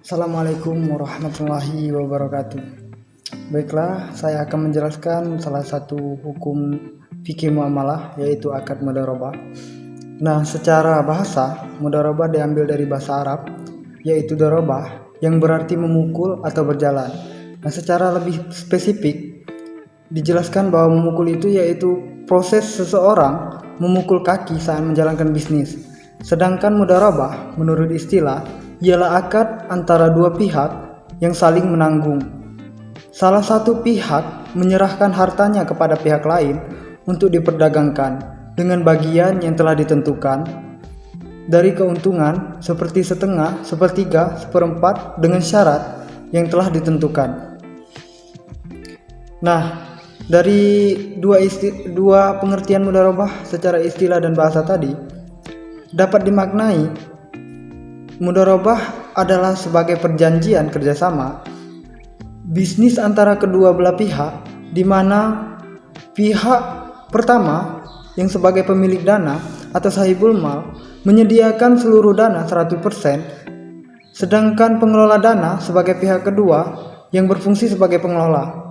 Assalamualaikum warahmatullahi wabarakatuh. Baiklah, saya akan menjelaskan salah satu hukum fikih muamalah, yaitu akad mudharabah. Nah, secara bahasa, mudharabah diambil dari bahasa Arab, yaitu darabah, yang berarti memukul atau berjalan. Nah, secara lebih spesifik, dijelaskan bahwa memukul itu yaitu proses seseorang memukul kaki saat menjalankan bisnis. Sedangkan mudharabah, menurut istilah, ialah akad antara dua pihak yang saling menanggung. Salah satu pihak menyerahkan hartanya kepada pihak lain untuk diperdagangkan dengan bagian yang telah ditentukan dari keuntungan seperti setengah, sepertiga, seperempat dengan syarat yang telah ditentukan. Nah, dari dua pengertian mudharabah secara istilah dan bahasa tadi dapat dimaknai mudharabah adalah sebagai perjanjian kerjasama bisnis antara kedua belah pihak, di mana pihak pertama yang sebagai pemilik dana atau sahibul mal menyediakan seluruh dana 100%, sedangkan pengelola dana sebagai pihak kedua yang berfungsi sebagai pengelola.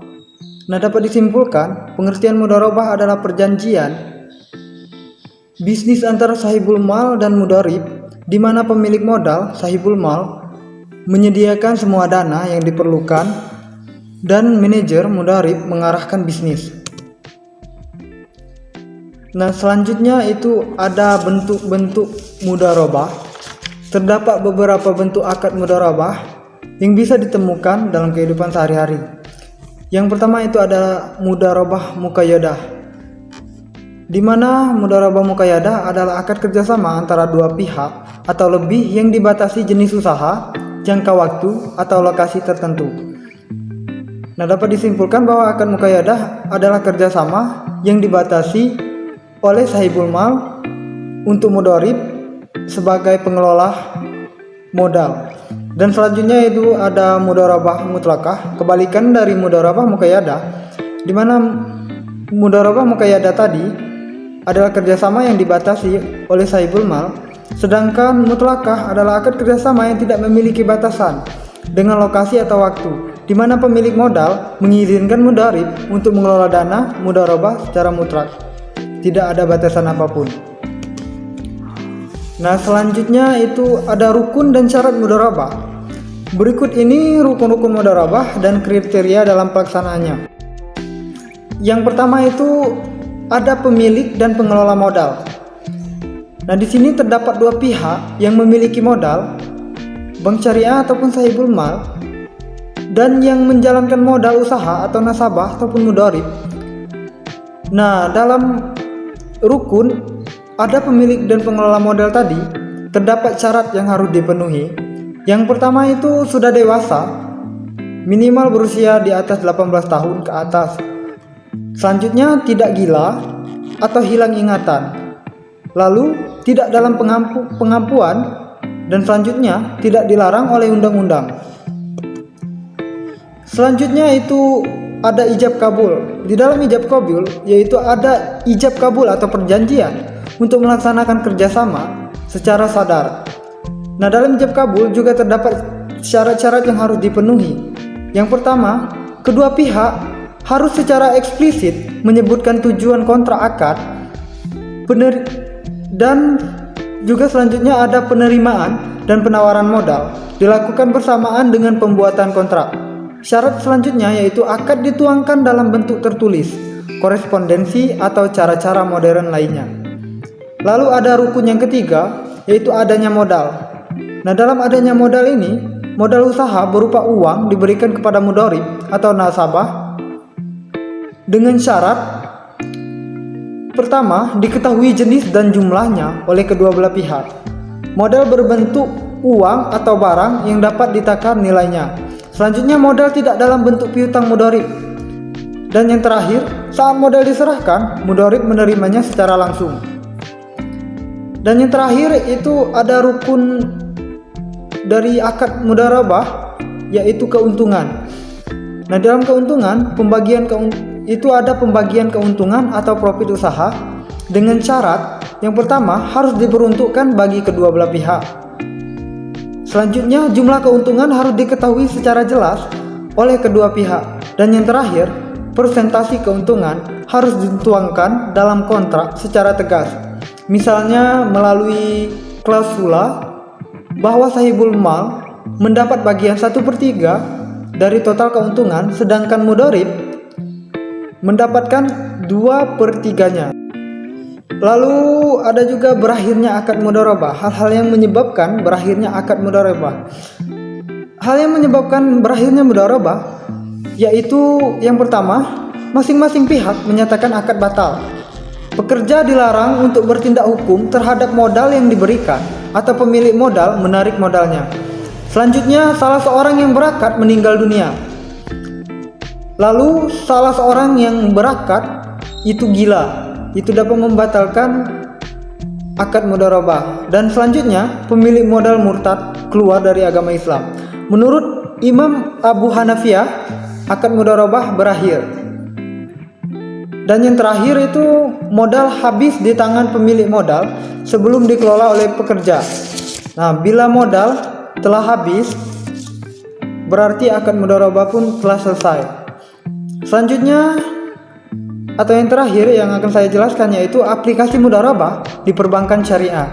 Nah, dapat disimpulkan pengertian mudharabah adalah perjanjian bisnis antara sahibul mal dan mudharib, di mana pemilik modal, sahibul mal, menyediakan semua dana yang diperlukan dan manajer mudharib mengarahkan bisnis. Nah, selanjutnya itu ada bentuk-bentuk mudharabah. Terdapat beberapa bentuk akad mudharabah yang bisa ditemukan dalam kehidupan sehari-hari. Yang pertama itu ada mudharabah muqayyadah, di mana mudharabah muqayyadah adalah akad kerjasama antara dua pihak atau lebih yang dibatasi jenis usaha, jangka waktu, atau lokasi tertentu. Nah, dapat disimpulkan bahwa akad muqayyadah adalah kerjasama yang dibatasi oleh sahibul mal untuk mudharib sebagai pengelola modal. Dan selanjutnya itu ada mudharabah mutlaqah, kebalikan dari mudharabah muqayyadah, di mana mudharabah muqayyadah tadi adalah kerjasama yang dibatasi oleh sahibul mal, sedangkan mutlaqah adalah akad kerjasama yang tidak memiliki batasan dengan lokasi atau waktu, di mana pemilik modal mengizinkan mudharib untuk mengelola dana mudharabah secara mutlak, tidak ada batasan apapun. Nah, selanjutnya itu ada rukun dan syarat mudharabah. Berikut ini rukun-rukun mudharabah dan kriteria dalam pelaksanaannya. Yang pertama itu ada pemilik dan pengelola modal. Nah, di sini terdapat dua pihak yang memiliki modal, bank syariah ataupun sahibul mal, dan yang menjalankan modal usaha atau nasabah ataupun mudharib. Nah, dalam rukun ada pemilik dan pengelola modal tadi, terdapat syarat yang harus dipenuhi. Yang pertama itu sudah dewasa, minimal berusia di atas 18 tahun ke atas. Selanjutnya tidak gila atau hilang ingatan. Lalu tidak dalam pengampuan, dan selanjutnya tidak dilarang oleh undang-undang. Selanjutnya itu ada ijab kabul. Di dalam ijab kabul yaitu ada ijab kabul atau perjanjian untuk melaksanakan kerjasama secara sadar. Nah, dalam ijab kabul juga terdapat syarat-syarat yang harus dipenuhi. Yang pertama, kedua pihak harus secara eksplisit menyebutkan tujuan kontrak akad, dan juga selanjutnya ada penerimaan dan penawaran modal dilakukan bersamaan dengan pembuatan kontrak. Syarat selanjutnya yaitu akad dituangkan dalam bentuk tertulis, korespondensi atau cara-cara modern lainnya. Lalu ada rukun yang ketiga yaitu adanya modal. Nah, dalam adanya modal ini, modal usaha berupa uang diberikan kepada mudharib atau nasabah dengan syarat pertama, diketahui jenis dan jumlahnya oleh kedua belah pihak. Modal berbentuk uang atau barang yang dapat ditakar nilainya. Selanjutnya, modal tidak dalam bentuk piutang mudharib. Dan yang terakhir, saat modal diserahkan, mudharib menerimanya secara langsung. Dan yang terakhir itu ada rukun dari akad mudharabah, yaitu keuntungan. Nah, dalam keuntungan, itu ada pembagian keuntungan atau profit usaha dengan syarat yang pertama harus diperuntukkan bagi kedua belah pihak. Selanjutnya, jumlah keuntungan harus diketahui secara jelas oleh kedua pihak. Dan yang terakhir, persentase keuntungan harus dituangkan dalam kontrak secara tegas. Misalnya melalui klausula bahwa sahibul mal mendapat bagian 1/3 dari total keuntungan, sedangkan mudharib mendapatkan 2/3-nya. Lalu ada juga berakhirnya akad mudharabah. Hal-hal yang menyebabkan berakhirnya akad mudharabah. Hal yang menyebabkan berakhirnya mudharabah yaitu yang pertama, masing-masing pihak menyatakan akad batal. Pekerja dilarang untuk bertindak hukum terhadap modal yang diberikan atau pemilik modal menarik modalnya. Selanjutnya, salah seorang yang berakad meninggal dunia. Lalu salah seorang yang berakad itu gila. Itu dapat membatalkan akad mudharabah. Dan selanjutnya, pemilik modal murtad keluar dari agama Islam. Menurut Imam Abu Hanafiyah, akad mudharabah berakhir. Dan yang terakhir itu modal habis di tangan pemilik modal sebelum dikelola oleh pekerja. Nah, bila modal telah habis, berarti akad mudharabah pun telah selesai. Selanjutnya atau yang terakhir yang akan saya jelaskan yaitu aplikasi mudharabah di perbankan syariah.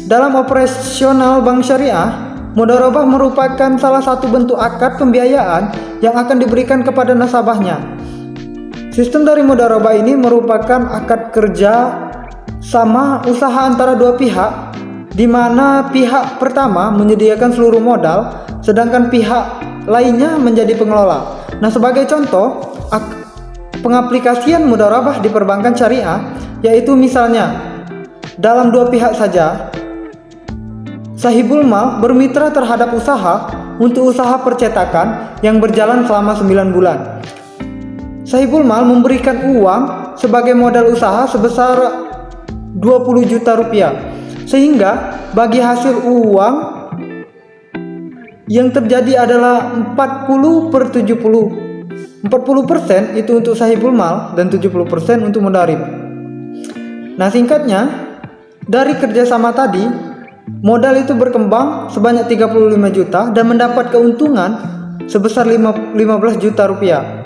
Dalam operasional bank syariah, mudharabah merupakan salah satu bentuk akad pembiayaan yang akan diberikan kepada nasabahnya. Sistem dari mudharabah ini merupakan akad kerja sama usaha antara dua pihak, di mana pihak pertama menyediakan seluruh modal, sedangkan pihak lainnya menjadi pengelola. Nah, sebagai contoh, pengaplikasian mudharabah di perbankan syariah yaitu misalnya dalam dua pihak saja, sahibul mal bermitra terhadap usaha untuk usaha percetakan yang berjalan selama 9 bulan. Sahibul mal memberikan uang sebagai modal usaha sebesar 20 juta rupiah, sehingga bagi hasil uang yang terjadi adalah 40% itu untuk sahibul mal dan 70% untuk mudharib. Nah, singkatnya, dari kerjasama tadi, modal itu berkembang sebanyak 35 juta dan mendapat keuntungan sebesar 15 juta rupiah.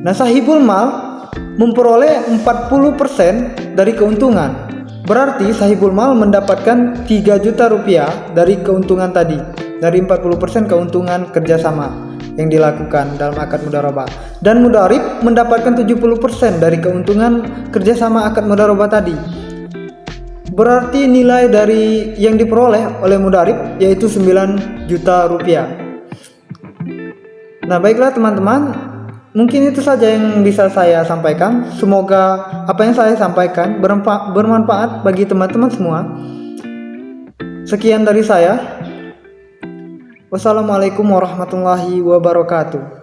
Nah, sahibul mal memperoleh 40% dari keuntungan. Berarti sahibul mal mendapatkan 3 juta rupiah dari keuntungan tadi, dari 40% keuntungan kerjasama yang dilakukan dalam akad mudharabah. Dan mudharib mendapatkan 70% dari keuntungan kerjasama akad mudharabah tadi. Berarti nilai dari yang diperoleh oleh mudharib yaitu 9 juta rupiah. Nah, baiklah teman-teman, mungkin itu saja yang bisa saya sampaikan. Semoga apa yang saya sampaikan bermanfaat bagi teman-teman semua. Sekian dari saya. Wassalamualaikum warahmatullahi wabarakatuh.